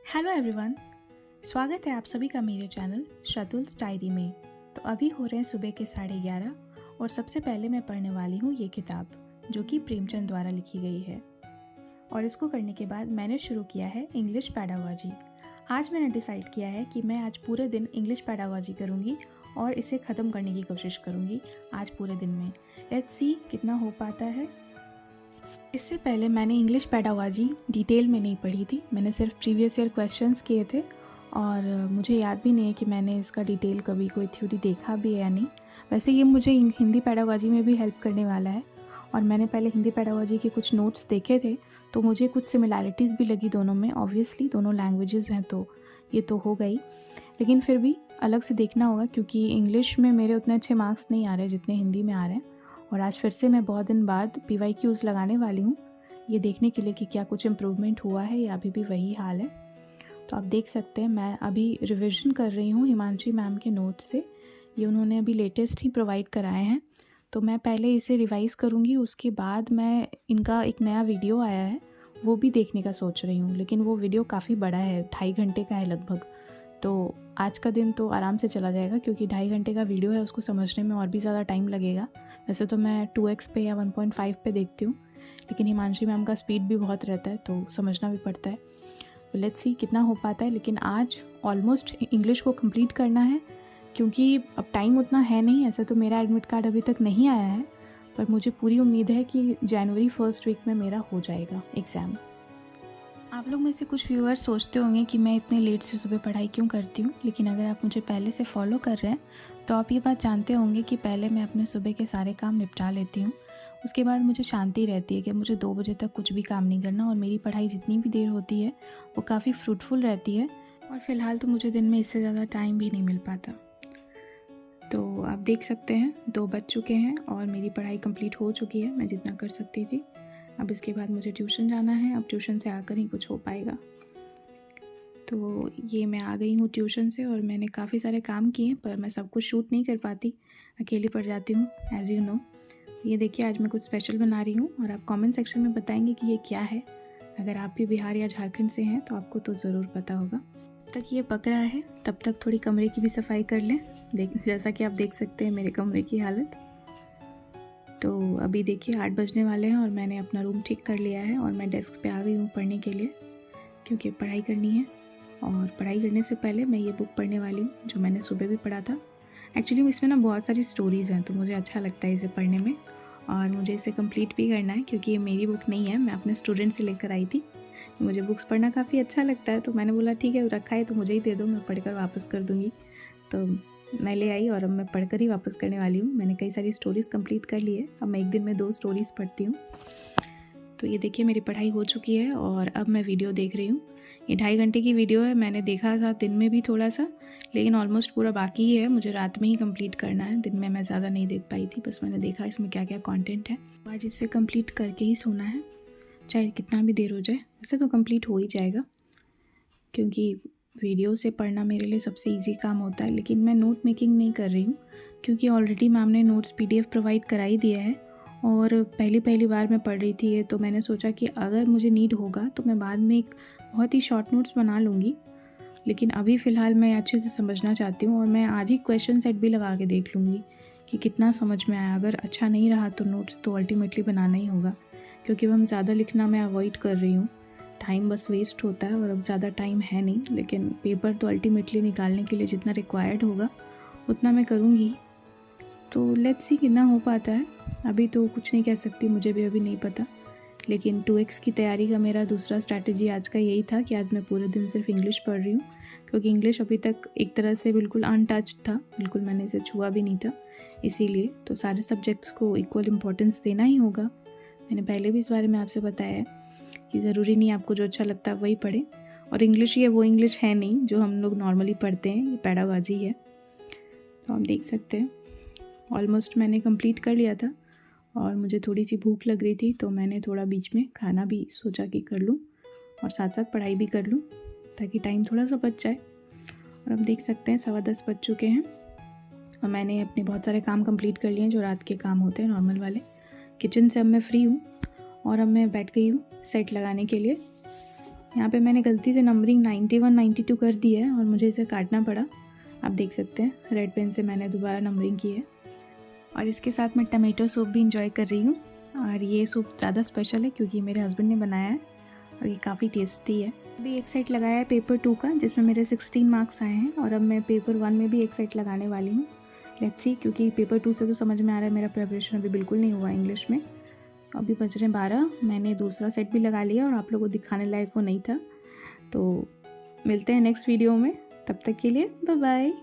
Hello everyone, स्वागत है आप सभी का मेरे चैनल शातुल्स डायरी में। तो अभी हो रहे हैं सुबह के 11:30 और सबसे पहले मैं पढ़ने वाली हूँ ये किताब जो कि प्रेमचंद द्वारा लिखी गई है। और इसको करने के बाद मैंने शुरू किया है इंग्लिश पेडागॉजी। आज मैंने डिसाइड किया है कि मैं आज पूरे दिन इंग्लिश पेडागॉजी करूँगी और इसे ख़त्म करने की कोशिश करूँगी आज पूरे दिन में। लेट्स सी कितना हो पाता है। इससे पहले मैंने इंग्लिश पेडागॉजी डिटेल में नहीं पढ़ी थी, मैंने सिर्फ प्रीवियस ईयर क्वेश्चंस किए थे और मुझे याद भी नहीं है कि मैंने इसका डिटेल कभी कोई थ्योरी देखा भी है या नहीं। वैसे ये मुझे हिंदी पेडागॉजी में भी हेल्प करने वाला है और मैंने पहले हिंदी पेडागॉजी के कुछ नोट्स देखे थे तो मुझे कुछ सिमिलैरिटीज़ भी लगी दोनों में। ऑब्वियसली दोनों लैंग्वेजेस हैं तो ये तो हो गई, लेकिन फिर भी अलग से देखना होगा क्योंकि इंग्लिश में मेरे उतने अच्छे मार्क्स नहीं आ रहे जितने हिंदी में आ रहे हैं। और आज फिर से मैं बहुत दिन बाद PYQs लगाने वाली हूँ ये देखने के लिए कि क्या कुछ इम्प्रूवमेंट हुआ है या अभी भी वही हाल है। तो आप देख सकते हैं मैं अभी रिवीजन कर रही हूँ हिमांशी मैम के नोट से। ये उन्होंने अभी लेटेस्ट ही प्रोवाइड कराए हैं, तो मैं पहले इसे रिवाइज़ करूँगी, उसके बाद मैं इनका एक नया वीडियो आया है वो भी देखने का सोच रही हूँ। लेकिन वो वीडियो काफ़ी बड़ा है, 2.5 घंटे का है लगभग, तो आज का दिन तो आराम से चला जाएगा क्योंकि 2.5 घंटे का वीडियो है, उसको समझने में और भी ज़्यादा टाइम लगेगा। वैसे तो मैं 2x पे या 1.5 पे देखती हूँ, लेकिन हिमांशी मैम का स्पीड भी बहुत रहता है तो समझना भी पड़ता है। तो लेट्स सी कितना हो पाता है। लेकिन आज ऑलमोस्ट इंग्लिश को कंप्लीट करना है क्योंकि अब टाइम उतना है नहीं। ऐसा तो मेरा एडमिट कार्ड अभी तक नहीं आया है, पर मुझे पूरी उम्मीद है कि जनवरी फर्स्ट वीक में मेरा हो जाएगा एग्ज़ाम। आप लोग में से कुछ व्यूअर्स सोचते होंगे कि मैं इतने लेट से सुबह पढ़ाई क्यों करती हूँ, लेकिन अगर आप मुझे पहले से फॉलो कर रहे हैं तो आप ये बात जानते होंगे कि पहले मैं अपने सुबह के सारे काम निपटा लेती हूँ। उसके बाद मुझे शांति रहती है कि मुझे 2 बजे तक कुछ भी काम नहीं करना और मेरी पढ़ाई जितनी भी देर होती है वो काफ़ी फ्रूटफुल रहती है। और फ़िलहाल तो मुझे दिन में इससे ज़्यादा टाइम भी नहीं मिल पाता। तो आप देख सकते हैं 2 बज चुके हैं और मेरी पढ़ाई कंप्लीट हो चुकी है, मैं जितना कर सकती थी। अब इसके बाद मुझे ट्यूशन जाना है, अब ट्यूशन से आकर ही कुछ हो पाएगा। तो ये मैं आ गई हूँ ट्यूशन से और मैंने काफ़ी सारे काम किए पर मैं सब कुछ शूट नहीं कर पाती, अकेली पड़ जाती हूँ एज़ यू नो। ये देखिए आज मैं कुछ स्पेशल बना रही हूँ और आप कमेंट सेक्शन में बताएंगे कि ये क्या है। अगर आप भी बिहार या झारखंड से हैं तो आपको तो ज़रूर पता होगा। तब तक ये पक रहा है तब तक थोड़ी कमरे की भी सफाई कर लें। जैसा कि आप देख सकते हैं मेरे कमरे की हालत। तो अभी देखिए 8 बजने वाले हैं और मैंने अपना रूम ठीक कर लिया है और मैं डेस्क पे आ गई हूँ पढ़ने के लिए क्योंकि पढ़ाई करनी है। और पढ़ाई करने से पहले मैं ये बुक पढ़ने वाली हूँ जो मैंने सुबह भी पढ़ा था। एक्चुअली इसमें ना बहुत सारी स्टोरीज़ हैं तो मुझे अच्छा लगता है इसे पढ़ने में और मुझे इसे कंप्लीट भी करना है क्योंकि ये मेरी बुक नहीं है, मैं अपने स्टूडेंट से लेकर आई थी। मुझे बुक्स पढ़ना काफ़ी अच्छा लगता है तो मैंने बोला ठीक है रखा है तो मुझे ही दे दो, मैं पढ़कर वापस कर दूँगी। तो मैं ले आई और अब मैं पढ़कर ही वापस करने वाली हूँ। मैंने कई सारी स्टोरीज़ कंप्लीट कर ली है, अब मैं एक दिन में 2 स्टोरीज़ पढ़ती हूँ। तो ये देखिए मेरी पढ़ाई हो चुकी है और अब मैं वीडियो देख रही हूँ। ये 2.5 घंटे की वीडियो है, मैंने देखा था दिन में भी थोड़ा सा, लेकिन ऑलमोस्ट पूरा बाकी ही है, मुझे रात में ही कंप्लीट करना है। दिन में मैं ज़्यादा नहीं देख पाई थी, बस मैंने देखा इसमें क्या क्या कंटेंट है। आज इसे कंप्लीट करके ही सोना है, चाहे कितना भी देर हो जाए। वैसे तो कंप्लीट हो ही जाएगा क्योंकि वीडियो से पढ़ना मेरे लिए सबसे इजी काम होता है। लेकिन मैं नोट मेकिंग नहीं कर रही हूँ क्योंकि ऑलरेडी मैम ने नोट्स PDF प्रोवाइड करा ही दिया है और पहली बार मैं पढ़ रही थी ये, तो मैंने सोचा कि अगर मुझे नीड होगा तो मैं बाद में एक बहुत ही शॉर्ट नोट्स बना लूँगी। लेकिन अभी फ़िलहाल मैं अच्छे से समझना चाहती हूँ और मैं आज ही क्वेश्चन सेट भी लगा के देख लूँगी कि कितना समझ में आया। अगर अच्छा नहीं रहा तो नोट्स तो अल्टीमेटली बनाना ही होगा क्योंकि हम ज़्यादा लिखना मैं अवॉइड कर रही हूँ। टाइम बस वेस्ट होता है और अब ज़्यादा टाइम है नहीं, लेकिन पेपर तो अल्टीमेटली निकालने के लिए जितना रिक्वायर्ड होगा उतना मैं करूँगी। तो लेट्स सी कितना हो पाता है। अभी तो कुछ नहीं कह सकती, मुझे भी अभी नहीं पता। लेकिन 2x की तैयारी का मेरा दूसरा स्ट्रैटेजी आज का यही था कि आज मैं पूरे दिन सिर्फ इंग्लिश पढ़ रही हूँ क्योंकि इंग्लिश अभी तक एक तरह से बिल्कुल अनटच्ड था, बिल्कुल मैंने इसे छुआ भी नहीं था। इसीलिए तो सारे सब्जेक्ट्स को इक्वल इम्पोर्टेंस देना ही होगा। मैंने पहले भी इस बारे में आपसे बताया है कि ज़रूरी नहीं आपको जो अच्छा लगता है वही पढ़ें। और इंग्लिश ये वो इंग्लिश है नहीं जो हम लोग नॉर्मली पढ़ते हैं, ये पेडागॉजी है। तो आप देख सकते हैं ऑलमोस्ट मैंने कंप्लीट कर लिया था और मुझे थोड़ी सी भूख लग रही थी तो मैंने थोड़ा बीच में खाना भी सोचा कि कर लूँ और साथ साथ पढ़ाई भी कर लूँ ताकि टाइम थोड़ा सा बच जाए। और अब देख सकते हैं 10:15 बज चुके हैं और मैंने अपने बहुत सारे काम कंप्लीट कर लिए हैं जो रात के काम होते हैं नॉर्मल वाले। किचन से अब मैं फ्री हूँ और अब मैं बैठ गई हूँ सेट लगाने के लिए। यहाँ पे मैंने गलती से नंबरिंग 91 92 कर दी है और मुझे इसे काटना पड़ा। आप देख सकते हैं रेड पेन से मैंने दोबारा नंबरिंग की है। और इसके साथ मैं टमाटो सूप भी इंजॉय कर रही हूँ। और ये सूप ज़्यादा स्पेशल है क्योंकि मेरे हस्बैंड ने बनाया है और ये काफ़ी टेस्टी है। अभी एक सेट लगाया है पेपर 2 का, जिसमें मेरे 16 मार्क्स आए हैं और अब मैं पेपर 1 में भी एक सेट लगाने वाली हूँ। लेट्स सी, क्योंकि पेपर 2 से तो समझ में आ रहा है मेरा प्रिपरेशन अभी बिल्कुल नहीं हुआ इंग्लिश में। अभी बज रहे 12, मैंने दूसरा सेट भी लगा लिया और आप लोगों को दिखाने लायक वो नहीं था। तो मिलते हैं नेक्स्ट वीडियो में, तब तक के लिए बाय बाय।